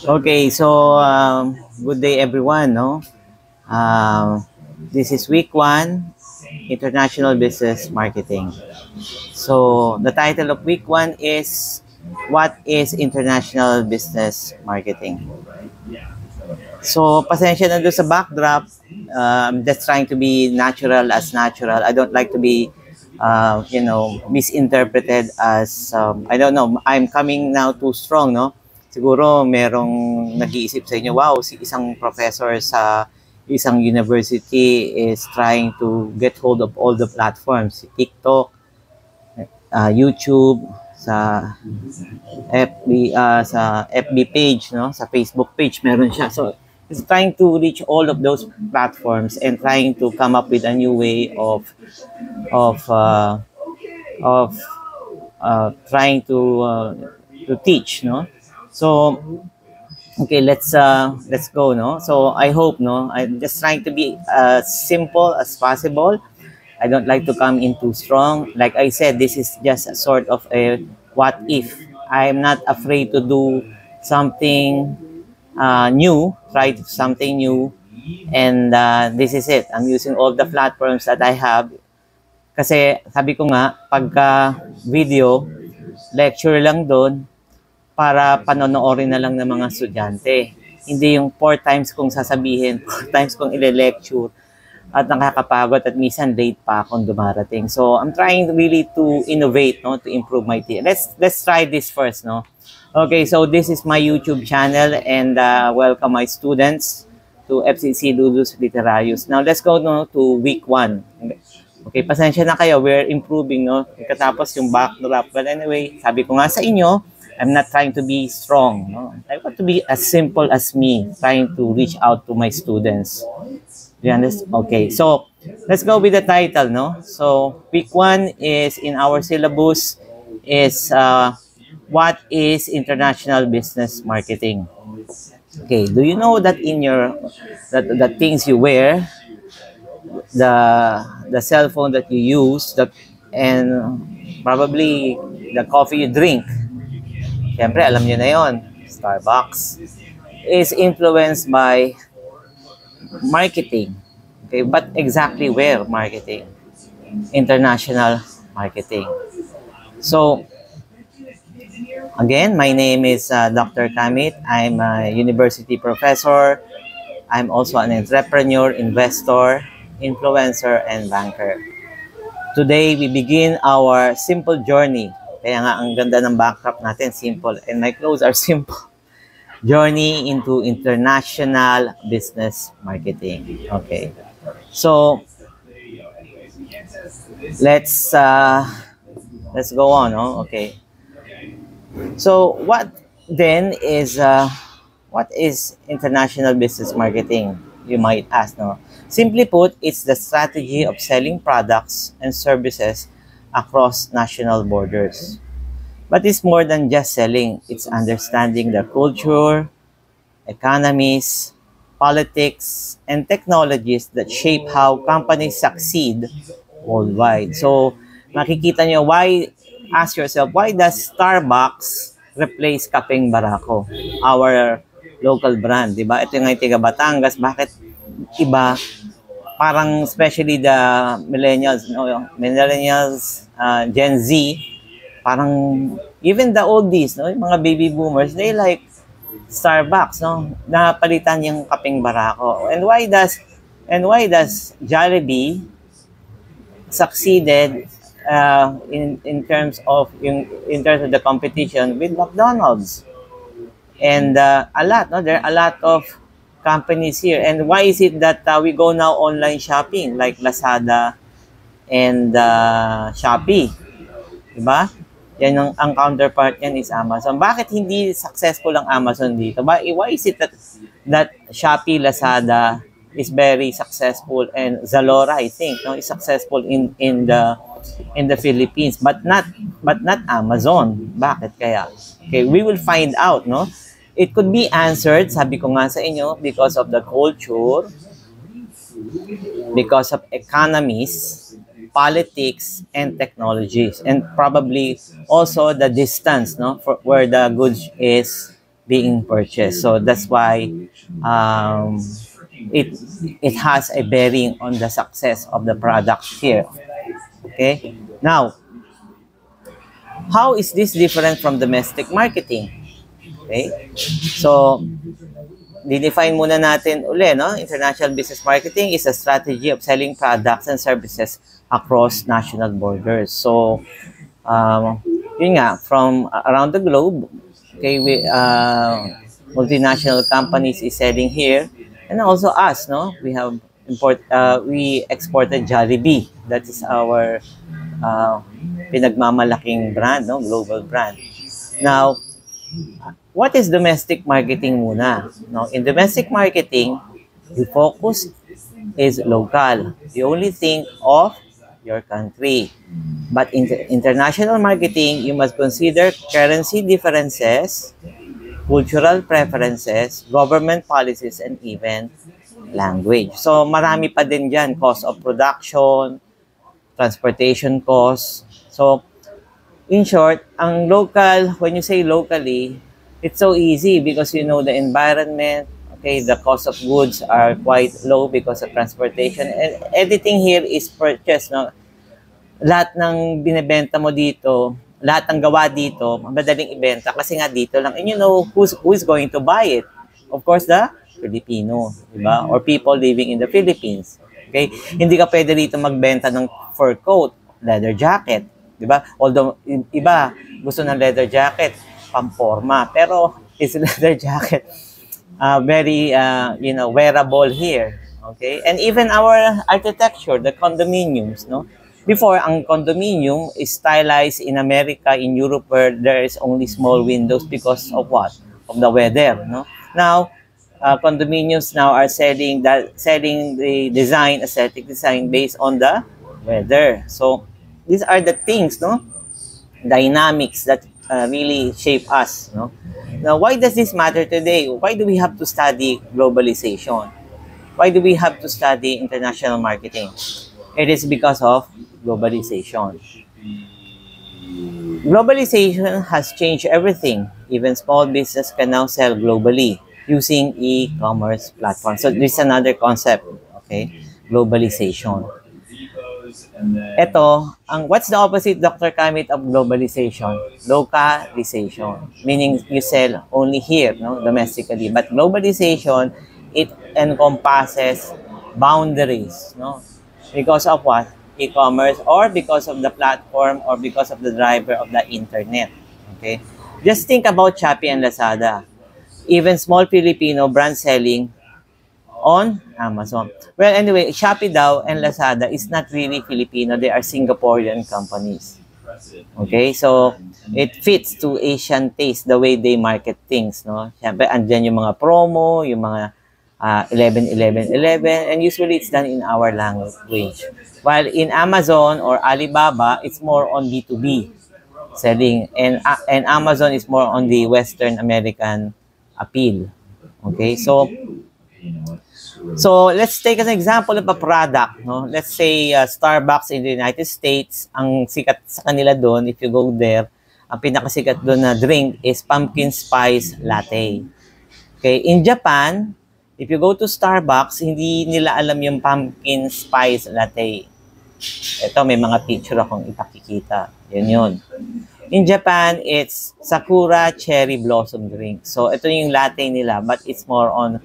Okay, so good day everyone, no? This is week 1, International Business Marketing. So the title of week 1 is What is International Business Marketing? So pasensya na doon sa backdrop. I'm just trying to be natural as natural. I don't like to be misinterpreted as I don't know, I'm coming now too strong, no? Siguro merong nag-iisip sa inyo, wow, si isang professor sa isang university is trying to get hold of all the platforms, si TikTok, YouTube, sa FB page, no, sa Facebook page meron siya. So he's trying to reach all of those platforms and trying to come up with a new way of trying to teach, no. So okay, let's go, no. So I hope, no, I'm just trying to be as simple as possible. I don't like to come in too strong. Like I said, this is just a sort of a what if. I'm not afraid to do something new, try something new, and this is it. I'm using all the platforms that I have. Kasi sabi ko nga, pagka video, lecture lang doon para panonoorin na lang ng mga estudyante. Hindi yung 4 times kong sasabihin, 4 times kong ile-lecture at nakakapagod at minsan late pa akong dumarating. So I'm trying really to innovate, no, to improve my team. Let's try this first, no. Okay, so this is my YouTube channel and welcome my students to FCC Ludus Literarius. Now let's go, no, to week 1. Okay, pasensya na kayo, we're improving, no. Katapos yung backdrop. But anyway, sabi ko nga sa inyo, I'm not trying to be strong, no. I want to be as simple as me, trying to reach out to my students. You understand? Okay, so let's go with the title, no. So week 1 is in our syllabus is what is international business marketing? Okay, do you know that in your the things you wear, the cell phone that you use, and probably the coffee you drink, siyempre alam niyo na yon, Starbucks, is influenced by marketing. Okay, but exactly where marketing? International marketing. So again, my name is Dr. Kamit. I'm a university professor. I'm also an entrepreneur, investor, influencer, and banker. Today, we begin our simple journey. Kaya nga, ang ganda ng backdrop natin, simple. And my clothes are simple. Journey into international business marketing. Okay. So, let's go on. Oh? Okay. So, what is international business marketing? You might ask, no? Simply put, it's the strategy of selling products and services across national borders. But it's more than just selling. It's understanding the culture, economies, politics, and technologies that shape how companies succeed worldwide. So, makikita nyo, ask yourself, why does Starbucks replace Kapeng Barako, our local brand, di ba? Ito yung tiga Batangas, bakit iba? Parang especially the millennials, Gen Z, parang even the oldies, no, yung mga baby boomers, they like Starbucks, no? Napalitan yung Kapeng Barako. And why does Jollibee succeeded in terms of the competition with McDonald's? And a lot, no? There are a lot of companies here. And why is it that we go now online shopping like Lazada and Shopee? Diba? Yan ang counterpart yan is Amazon. Bakit hindi successful ang Amazon dito? Why is it that Shopee, Lazada is very successful and Zalora, I think, no, is successful in the Philippines, but not Amazon? Bakit kaya? Okay, we will find out, no? It could be answered, sabi ko nga sa inyo, because of the culture, because of economies, politics, and technologies, and probably also the distance, no, for where the goods is being purchased. So that's why it has a bearing on the success of the product here. Okay. Now, how is this different from domestic marketing? Okay. So, define muna natin uli, no? International business marketing is a strategy of selling products and services across national borders. So, yun nga, from around the globe, okay, multinational companies is selling here, and also us, no? We exported Jollibee. That is our pinagmamalaking brand, no? Global brand. Now, what is domestic marketing muna? No, in domestic marketing, the focus is local. You only think of your country. But in international marketing, you must consider currency differences, cultural preferences, government policies, and even language. So marami pa din dyan, cost of production, transportation costs. So in short, ang local, when you say locally, it's so easy because you know the environment, okay, the cost of goods are quite low because of transportation, and everything here is purchased, no? Lahat ng binebenta mo dito, lahat ng gawa dito, madaling ibenta kasi nga dito lang. And you know who is going to buy it? Of course, the Filipino, di ba? Or people living in the Philippines. Okay? Hindi ka pwede dito magbenta ng fur coat, leather jacket, di ba? Although iba gusto ng leather jacket, pamporma, pero is leather jacket very wearable here. Okay? And even our architecture, the condominiums, no? Before, ang condominium is stylized in America, in Europe, where there is only small windows because of what? Of the weather, no? Now, condominiums now are selling the design, aesthetic design based on the weather. So, these are the things, no? Dynamics that really shape us, no? Now, why does this matter today? Why do we have to study globalization? Why do we have to study international marketing? It is because of globalization. Globalization has changed everything. Even small business can now sell globally using e-commerce platforms. So this is another concept, okay? Globalization. Ito, what's the opposite, Dr. Kamit, of globalization? Localization. Meaning you sell only here, no, domestically. But globalization, it encompasses boundaries, no? Because of what? E-commerce, or because of the platform, or because of the driver of the internet. Okay? Just think about Shopee and Lazada. Even small Filipino brand selling on Amazon. Well, anyway, Shopee daw and Lazada is not really Filipino. They are Singaporean companies. Okay? So, it fits to Asian taste, the way they market things, no? Siyempre, andyan yung mga promo, yung mga 11-11-11, and usually it's done in our language. While in Amazon or Alibaba, it's more on B2B selling, and Amazon is more on the Western American appeal. Okay, so let's take an example of a product. No, let's say Starbucks in the United States. Ang sikat sa kanila doon, if you go there, ang pinakasikat doon na drink is pumpkin spice latte. Okay, in Japan, if you go to Starbucks, hindi nila alam yung pumpkin spice latte. Ito, may mga picture akong ipakikita. Yun. In Japan, it's Sakura Cherry Blossom drink. So, ito yung latte nila, but it's more on,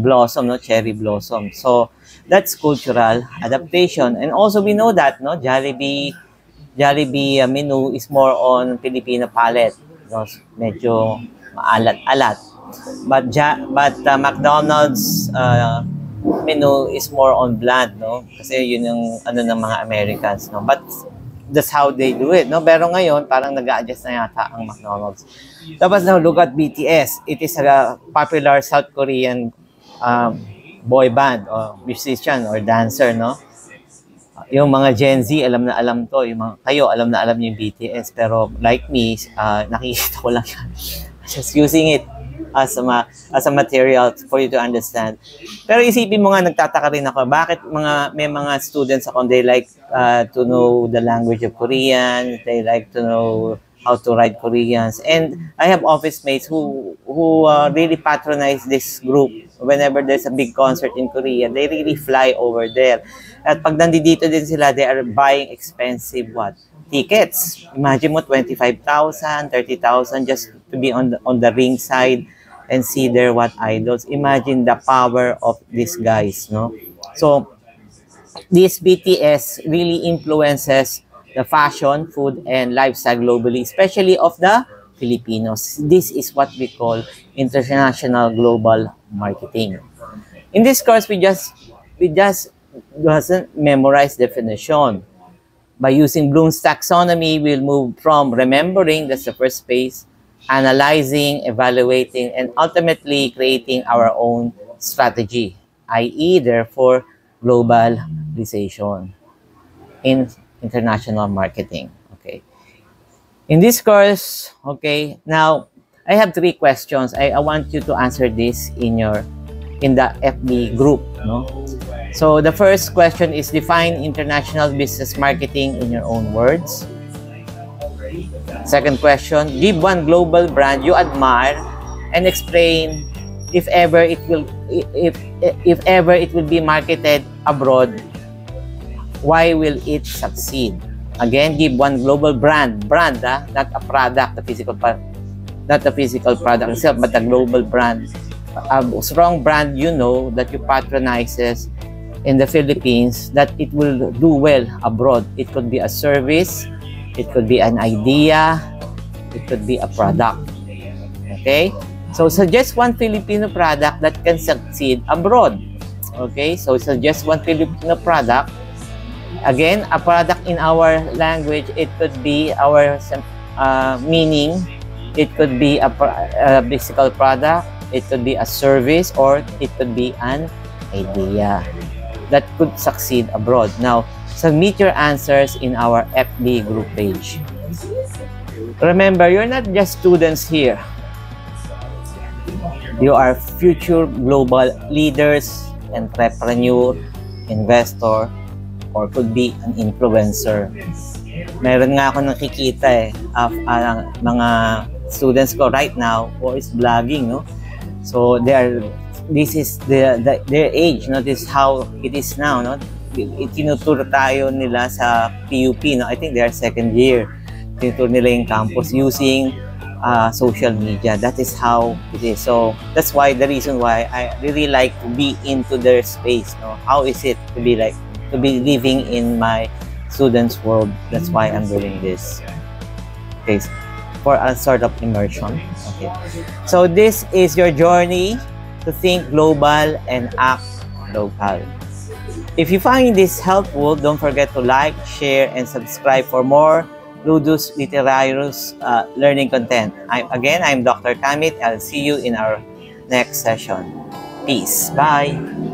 blossom, no, cherry blossom. So, that's cultural adaptation. And also, we know that, no, Jollibee menu is more on Filipino palate. No? Medyo maalat-alat. But McDonald's menu is more on bland, no? Kasi yun yung ng mga Americans, no? But that's how they do it, no? Pero ngayon, parang nag-a-adjust na yata ang McDonald's. Tapos now, look at BTS. It is a popular South Korean boy band or musician or dancer, no? Yung mga Gen Z, alam na alam to. Yung mga, kayo, alam na alam yung BTS. Pero like me, nakikita ko lang yan. Just using it as a material for you to understand. Pero isipin mo nga, nagtataka rin ako, bakit may mga students ako, they like to know the language of Korean, they like to know how to write Koreans. And I have office mates who really patronize this group. Whenever there's a big concert in Korea, they really fly over there. At pag nandito din sila, they are buying expensive tickets. Imagine mo 25,000, 30,000 just to be on the ring side and see their idols. Imagine the power of these guys, no? So this BTS really influences the fashion, food, and lifestyle globally, especially of the Filipinos. This is what we call international global marketing. In this course, we just doesn't memorize definition. By using Bloom's taxonomy, we'll move from remembering, that's the first phase, analyzing, evaluating, and ultimately creating our own strategy, i.e., therefore, globalization in international marketing. Okay. In this course, okay, now I have 3 questions. I want you to answer this in the FB group, no? So the first question is, define international business marketing in your own words. Second question, give one global brand you admire and explain if ever it will be marketed abroad, why will it succeed? Again, give one global brand, not a product, not the physical product itself, but a global brand, a strong brand that you patronizes in the Philippines, that it will do well abroad. It could be a service, it could be an idea, it could be a product. Okay? So suggest one Filipino product that can succeed abroad. Okay? So suggest one Filipino product. Again, a product in our language, it could be our meaning, it could be a physical product, it could be a service, or it could be an idea that could succeed abroad. Now, submit your answers in our FB group page. Remember, you're not just students here. You are future global leaders, entrepreneur, investor, or could be an influencer. Meron nga ako nakikita mga students ko right now who is vlogging, no? So this is their age, no? This is how it is now, no? Tinuturo tayo nila sa PUP, no? I think they are second year. Tinuturo nila yung campus using social media. That is how it is. So that's why the reason why I really like to be into their space, no? How is it to be living in my students' world? That's why I'm doing this. Okay, for a sort of immersion. Okay, so this is your journey to think global and act local. If you find this helpful, don't forget to like, share, and subscribe for more Ludus Literarius learning content. I'm Dr. Kamit. I'll see you in our next session. Peace. Bye.